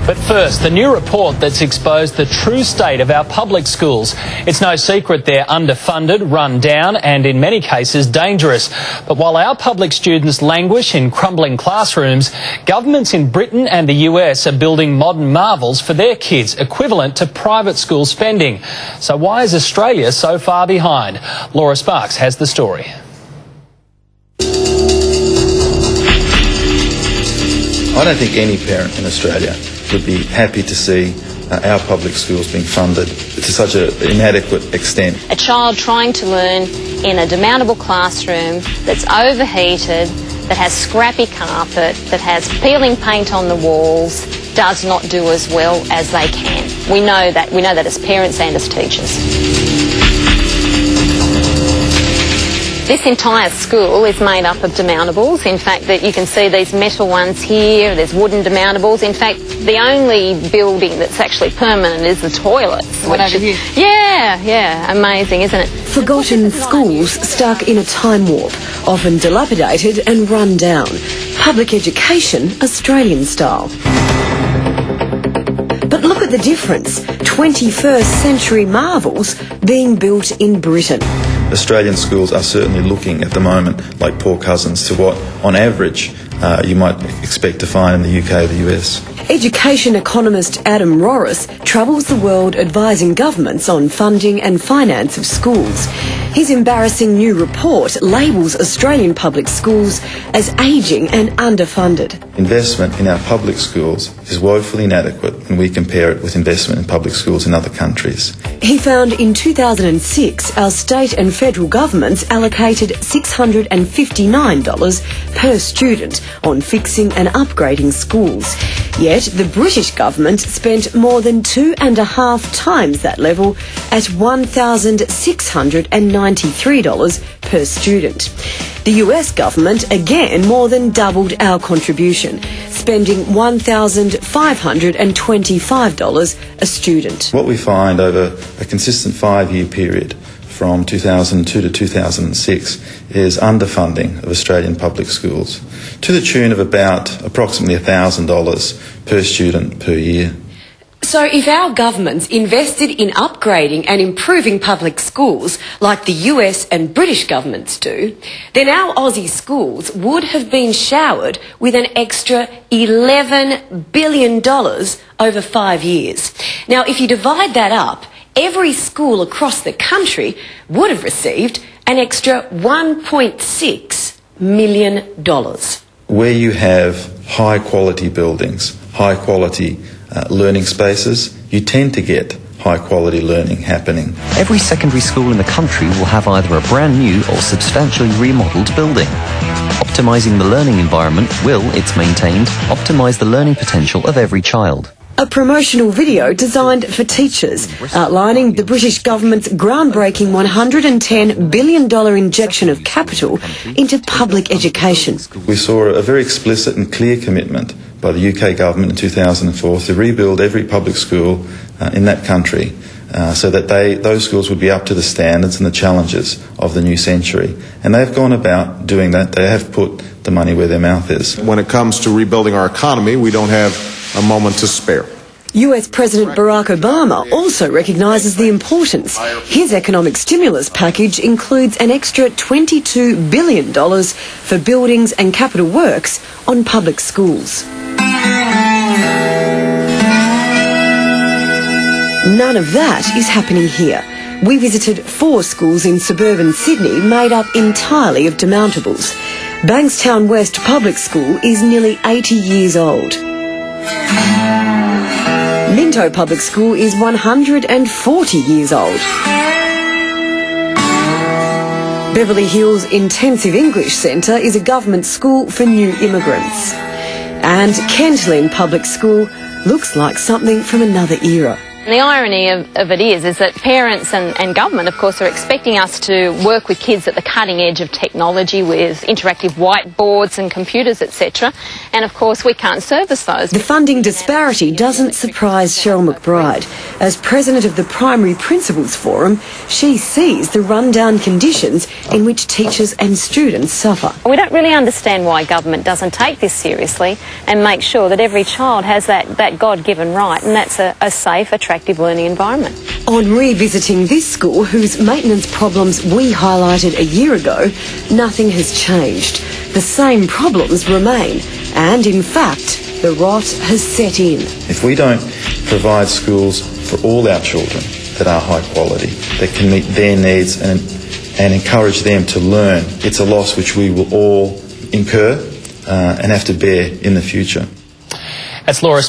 But first, the new report that's exposed the true state of our public schools. It's no secret they're underfunded, run down and in many cases dangerous. But while our public students languish in crumbling classrooms, governments in Britain and the US are building modern marvels for their kids, equivalent to private school spending. So why is Australia so far behind? Laura Sparks has the story. I don't think any parent in Australia would be happy to see our public schools being funded to such an inadequate extent. A child trying to learn in a demountable classroom that's overheated, that has scrappy carpet, that has peeling paint on the walls, does not do as well as they can. We know that as parents and as teachers. This entire school is made up of demountables. In fact, that you can see these metal ones here, there's wooden demountables. In fact, the only building that's actually permanent is the toilets. Yeah, amazing, isn't it? Forgotten schools stuck in a time warp, often dilapidated and run down. Public education, Australian style. But look at the difference. 21st century marvels being built in Britain. Australian schools are certainly looking at the moment like poor cousins to what, on average, you might expect to find in the UK or the US. Education economist Adam Rorris travels the world advising governments on funding and finance of schools. His embarrassing new report labels Australian public schools as ageing and underfunded. Investment in our public schools is woefully inadequate when we compare it with investment in public schools in other countries. He found in 2006 our state and federal governments allocated $659 per student on fixing and upgrading schools. Yet the British government spent more than 2.5 times that level at $1,693 per student. The US government again more than doubled our contribution, spending $1,525 a student. What we find over a consistent 5-year period from 2002 to 2006 is underfunding of Australian public schools to the tune of about approximately $1,000 per student per year. So if our governments invested in upgrading and improving public schools like the US and British governments do, then our Aussie schools would have been showered with an extra $11 billion over 5 years. Now, if you divide that up, every school across the country would have received an extra $1.6 million. Where you have high quality buildings, high quality learning spaces, you tend to get high quality learning happening. Every secondary school in the country will have either a brand new or substantially remodelled building. Optimising the learning environment will, it's maintained, optimise the learning potential of every child. A promotional video designed for teachers, outlining the British government's groundbreaking $110 billion injection of capital into public education. We saw a very explicit and clear commitment by the UK government in 2004 to rebuild every public school in that country so that those schools would be up to the standards and the challenges of the new century. And they've gone about doing that. They have put the money where their mouth is. When it comes to rebuilding our economy, we don't have a moment to spare. US President Barack Obama also recognises the importance. His economic stimulus package includes an extra $22 billion for buildings and capital works on public schools. None of that is happening here. We visited 4 schools in suburban Sydney made up entirely of demountables. Bankstown West Public School is nearly 80 years old. Minto Public School is 140 years old. Beverly Hills Intensive English Centre is a government school for new immigrants. And Kent Lynn Public School looks like something from another era. And the irony of it is that parents and government, of course, are expecting us to work with kids at the cutting edge of technology with interactive whiteboards and computers, etc. And, of course, we can't service those. The funding disparity doesn't surprise Cheryl McBride. As president of the Primary Principals Forum, she sees the rundown conditions in which teachers and students suffer. We don't really understand why government doesn't take this seriously and make sure that every child has that God-given right, and that's a safe, attractive learning environment. On revisiting this school, whose maintenance problems we highlighted a year ago, nothing has changed. The same problems remain, and in fact, the rot has set in. If we don't provide schools for all our children that are high quality, that can meet their needs and encourage them to learn, it's a loss which we will all incur and have to bear in the future. That's Laura